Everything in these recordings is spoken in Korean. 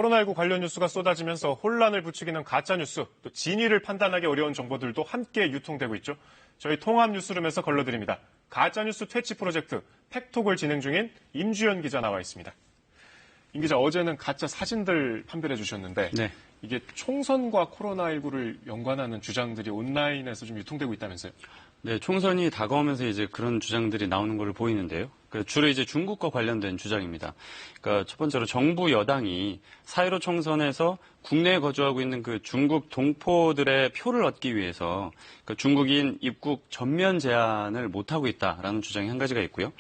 코로나19 관련 뉴스가 쏟아지면서 혼란을 부추기는 가짜뉴스, 또 진위를 판단하기 어려운 정보들도 함께 유통되고 있죠. 저희 통합뉴스룸에서 걸러드립니다. 가짜뉴스 퇴치 프로젝트 팩톡을 진행 중인 임주연 기자 나와 있습니다. 임 기자, 어제는 가짜 사진들 판별해 주셨는데 네. 이게 총선과 코로나19를 연관하는 주장들이 온라인에서 좀 유통되고 있다면서요? 네, 총선이 다가오면서 이제 그런 주장들이 나오는 걸로 보이는데요. 주로 이제 중국과 관련된 주장입니다. 그러니까 첫 번째로 정부 여당이 4.15 총선에서 국내에 거주하고 있는 그 중국 동포들의 표를 얻기 위해서 중국인 입국 전면 제한을 못하고 있다라는 주장이 한 가지가 있고요.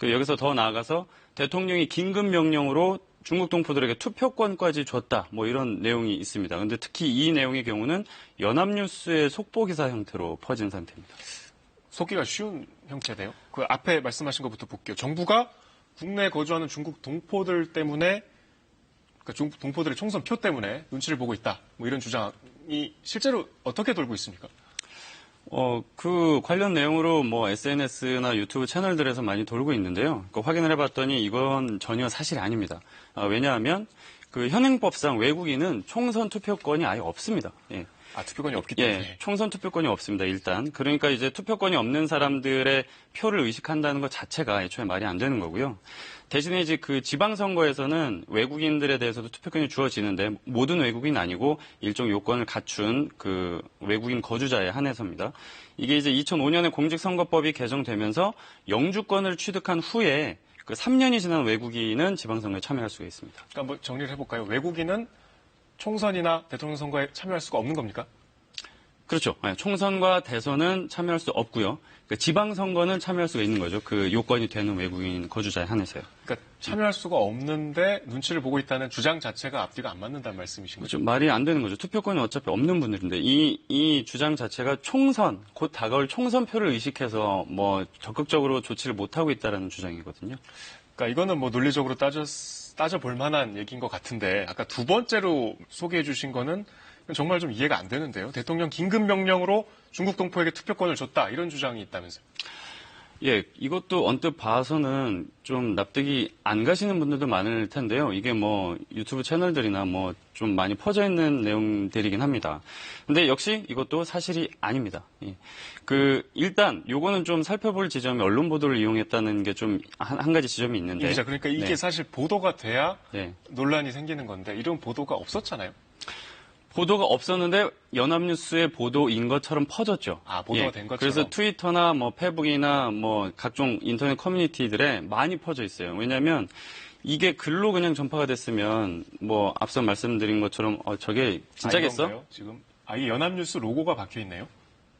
여기서 더 나아가서 대통령이 긴급 명령으로 중국 동포들에게 투표권까지 줬다, 뭐 이런 내용이 있습니다. 그런데 특히 이 내용의 경우는 연합뉴스의 속보기사 형태로 퍼진 상태입니다. 속기가 쉬운 형태네요. 그 앞에 말씀하신 것부터 볼게요. 정부가 국내에 거주하는 중국 동포들 때문에, 그러니까 중국 동포들의 총선 표 때문에 눈치를 보고 있다, 뭐 이런 주장이 실제로 어떻게 돌고 있습니까? 그 관련 내용으로 뭐 SNS나 유튜브 채널들에서 많이 돌고 있는데요. 확인을 해봤더니 이건 전혀 사실이 아닙니다. 왜냐하면 그 현행법상 외국인은 총선 투표권이 아예 없습니다. 예. 투표권이 없기 때문에. 예, 총선 투표권이 없습니다, 일단. 그러니까 이제 투표권이 없는 사람들의 표를 의식한다는 것 자체가 애초에 말이 안 되는 거고요. 대신에 이제 그 지방선거에서는 외국인들에 대해서도 투표권이 주어지는데 모든 외국인 아니고 일종 요건을 갖춘 그 외국인 거주자에 한해서입니다. 이게 이제 2005년에 공직선거법이 개정되면서 영주권을 취득한 후에 그 3년이 지난 외국인은 지방선거에 참여할 수가 있습니다. 그러니까 뭐 정리를 해볼까요? 외국인은 총선이나 대통령 선거에 참여할 수가 없는 겁니까? 그렇죠. 총선과 대선은 참여할 수 없고요. 지방선거는 참여할 수가 있는 거죠. 그 요건이 되는 외국인 거주자에 한해서요. 그러니까 참여할 수가 없는데 눈치를 보고 있다는 주장 자체가 앞뒤가 안 맞는다는 말씀이신 거죠? 그렇죠. 말이 안 되는 거죠. 투표권이 어차피 없는 분들인데 이 주장 자체가 총선, 곧 다가올 총선표를 의식해서 뭐 적극적으로 조치를 못하고 있다는 주장이거든요. 그러니까 이거는 뭐 논리적으로 따져볼 만한 얘기인 것 같은데 아까 두 번째로 소개해 주신 거는 정말 좀 이해가 안 되는데요. 대통령 긴급 명령으로 중국 동포에게 투표권을 줬다, 이런 주장이 있다면서요. 예, 이것도 언뜻 봐서는 좀 납득이 안 가시는 분들도 많을 텐데요. 이게 뭐 유튜브 채널들이나 뭐 좀 많이 퍼져 있는 내용들이긴 합니다. 근데 역시 이것도 사실이 아닙니다. 예. 일단 요거는 좀 살펴볼 지점이 언론 보도를 이용했다는 게 좀 한 가지 지점이 있는데. 그러니까 이게 네. 사실 보도가 돼야 네. 논란이 생기는 건데 이런 보도가 없었잖아요. 보도가 없었는데 연합뉴스의 보도인 것처럼 퍼졌죠. 보도가 된 것처럼. 그래서 트위터나 뭐 페북이나 뭐 각종 인터넷 커뮤니티들에 많이 퍼져 있어요. 왜냐하면 이게 글로 그냥 전파가 됐으면 뭐 앞서 말씀드린 것처럼 저게 진짜겠어? 지금 이 연합뉴스 로고가 박혀 있네요.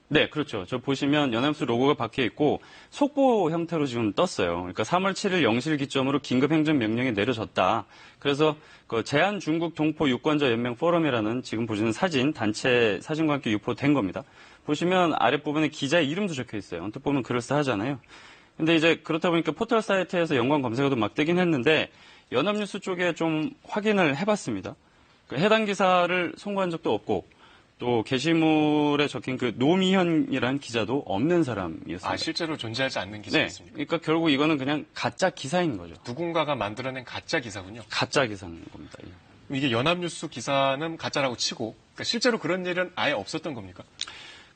네, 그렇죠. 저 보시면 연합뉴스 로고가 박혀 있고 속보 형태로 지금 떴어요. 그러니까 3월 7일 0시 기점으로 긴급 행정 명령이 내려졌다. 그래서 그 제한 중국 동포 유권자 연맹 포럼이라는 지금 보시는 사진, 단체 사진과 함께 유포된 겁니다. 보시면 아랫부분에 기자의 이름도 적혀 있어요. 언뜻 보면 그럴싸하잖아요. 근데 이제 그렇다 보니까 포털 사이트에서 연관 검색어도 막 뜨긴 했는데 연합뉴스 쪽에 좀 확인을 해봤습니다. 해당 기사를 송고한 적도 없고 또 게시물에 적힌 그 노미현이라는 기자도 없는 사람이었습니다. 실제로 존재하지 않는 기사였습니까? 네. 그러니까 결국 이거는 그냥 가짜 기사인 거죠. 누군가가 만들어낸 가짜 기사군요. 가짜 기사인 겁니다. 이게 연합뉴스 기사는 가짜라고 치고 그러니까 실제로 그런 일은 아예 없었던 겁니까?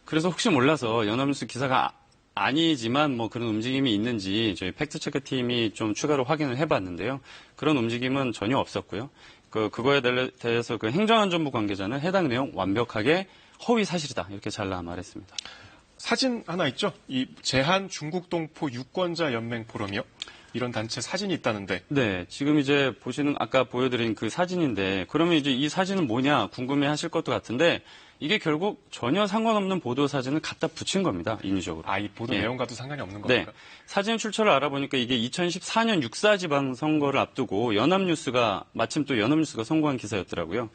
그래서 혹시 몰라서 연합뉴스 기사가 아니지만 뭐 그런 움직임이 있는지 저희 팩트체크 팀이 좀 추가로 확인을 해봤는데요. 그런 움직임은 전혀 없었고요. 그거에 대해서 그 행정안전부 관계자는 해당 내용 완벽하게 허위 사실이다, 이렇게 잘라 말했습니다. 사진 하나 있죠? 이 제한 중국 동포 유권자 연맹 포럼이요? 이런 단체 사진이 있다는데. 네, 지금 이제 보시는 아까 보여드린 그 사진인데 그러면 이제 이 사진은 뭐냐 궁금해 하실 것도 같은데 이게 결국 전혀 상관없는 보도 사진을 갖다 붙인 겁니다. 인위적으로. 이 보도 내용과도 상관이 없는 네. 겁니까? 사진 출처를 알아보니까 이게 2014년 6.4 지방선거를 앞두고 연합뉴스가 마침 또 연합뉴스가 선고한 기사였더라고요.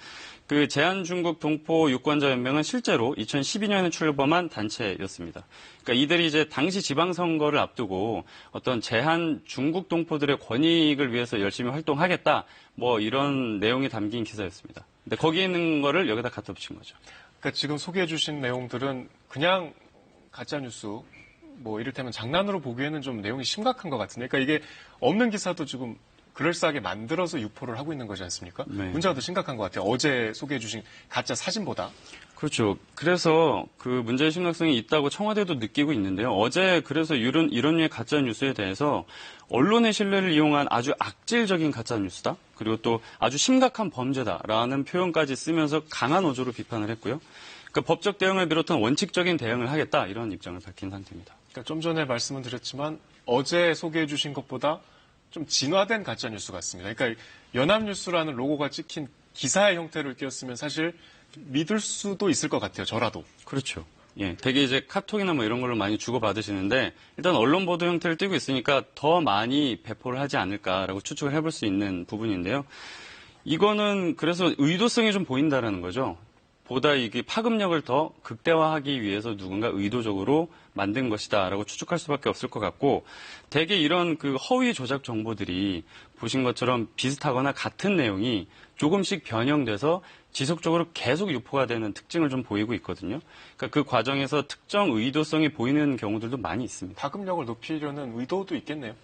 그 제한 중국 동포 유권자 연맹은 실제로 2012년에 출범한 단체였습니다. 그러니까 이들이 이제 당시 지방선거를 앞두고 어떤 제한 중국 동포들의 권익을 위해서 열심히 활동하겠다, 뭐 이런 내용이 담긴 기사였습니다. 근데 거기에 있는 거를 여기다 갖다 붙인 거죠. 그러니까 지금 소개해 주신 내용들은 그냥 가짜뉴스, 뭐 이를테면 장난으로 보기에는 좀 내용이 심각한 것 같은데, 그러니까 이게 없는 기사도 지금 그럴싸하게 만들어서 유포를 하고 있는 거지 않습니까? 네. 문제가 더 심각한 것 같아요. 어제 소개해 주신 가짜 사진보다. 그렇죠. 그래서 그 문제의 심각성이 있다고 청와대도 느끼고 있는데요. 어제 그래서 이런 류의 가짜 뉴스에 대해서 언론의 신뢰를 이용한 아주 악질적인 가짜 뉴스다. 그리고 또 아주 심각한 범죄다라는 표현까지 쓰면서 강한 어조로 비판을 했고요. 그러니까 법적 대응을 비롯한 원칙적인 대응을 하겠다 이런 입장을 밝힌 상태입니다. 그러니까 좀 전에 말씀은 드렸지만 어제 소개해 주신 것보다 좀 진화된 가짜 뉴스 같습니다. 그러니까 연합뉴스라는 로고가 찍힌 기사의 형태를 띄었으면 사실 믿을 수도 있을 것 같아요. 저라도. 그렇죠. 예, 되게 이제 카톡이나 뭐 이런 걸로 많이 주고받으시는데 일단 언론 보도 형태를 띠고 있으니까 더 많이 배포를 하지 않을까라고 추측을 해볼 수 있는 부분인데요. 이거는 그래서 의도성이 좀 보인다라는 거죠. 보다 이게 파급력을 더 극대화하기 위해서 누군가 의도적으로 만든 것이다라고 추측할 수밖에 없을 것 같고 대개 이런 그 허위 조작 정보들이 보신 것처럼 비슷하거나 같은 내용이 조금씩 변형돼서 지속적으로 계속 유포가 되는 특징을 좀 보이고 있거든요. 그러니까 그 과정에서 특정 의도성이 보이는 경우들도 많이 있습니다. 파급력을 높이려는 의도도 있겠네요.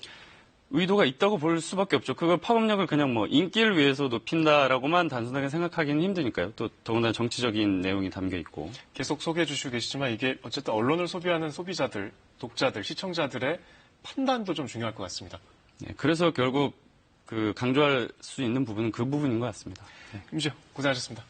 의도가 있다고 볼 수밖에 없죠. 그걸 파급력을 그냥 뭐 인기를 위해서 높인다라고만 단순하게 생각하기는 힘드니까요. 또 더군다나 정치적인 내용이 담겨 있고. 계속 소개해 주시고 계시지만 이게 어쨌든 언론을 소비하는 소비자들, 독자들, 시청자들의 판단도 좀 중요할 것 같습니다. 네, 그래서 결국 그 강조할 수 있는 부분은 그 부분인 것 같습니다. 네. 김지호 고생하셨습니다.